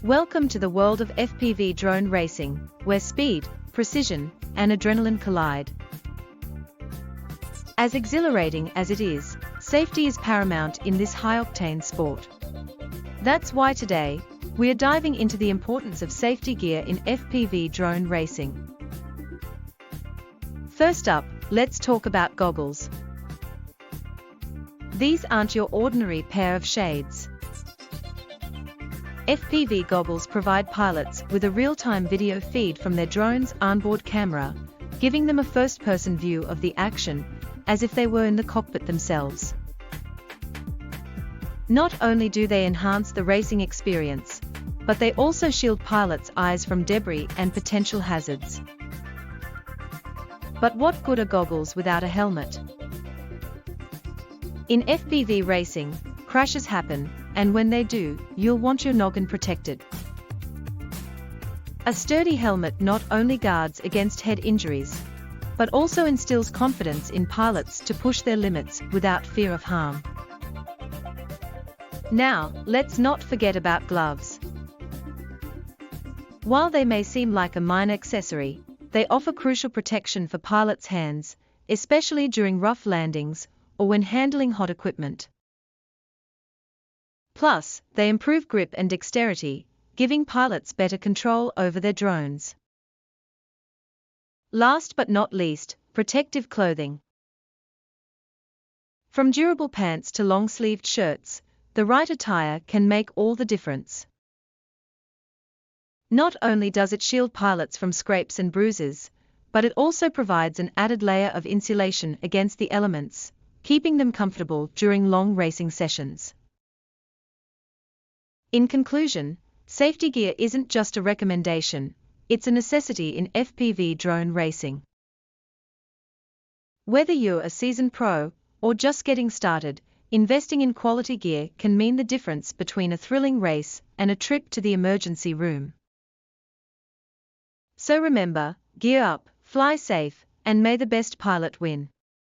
Welcome to the world of FPV drone racing, where speed, precision, and adrenaline collide. As exhilarating as it is, safety is paramount in this high-octane sport. That's why today, we are diving into the importance of safety gear in FPV drone racing. First up, let's talk about goggles. These aren't your ordinary pair of shades. FPV goggles provide pilots with a real-time video feed from their drone's onboard camera, giving them a first-person view of the action, as if they were in the cockpit themselves. Not only do they enhance the racing experience, but they also shield pilots' eyes from debris and potential hazards. But what good are goggles without a helmet? In FPV racing, crashes happen, and when they do, you'll want your noggin protected. A sturdy helmet not only guards against head injuries, but also instills confidence in pilots to push their limits without fear of harm. Now, let's not forget about gloves. While they may seem like a minor accessory, they offer crucial protection for pilots' hands, especially during rough landings or when handling hot equipment. Plus, they improve grip and dexterity, giving pilots better control over their drones. Last but not least, protective clothing. From durable pants to long-sleeved shirts, the right attire can make all the difference. Not only does it shield pilots from scrapes and bruises, but it also provides an added layer of insulation against the elements, keeping them comfortable during long racing sessions. In conclusion, safety gear isn't just a recommendation, it's a necessity in FPV drone racing. Whether you're a seasoned pro or just getting started, investing in quality gear can mean the difference between a thrilling race and a trip to the emergency room. So remember, gear up, fly safe, and may the best pilot win.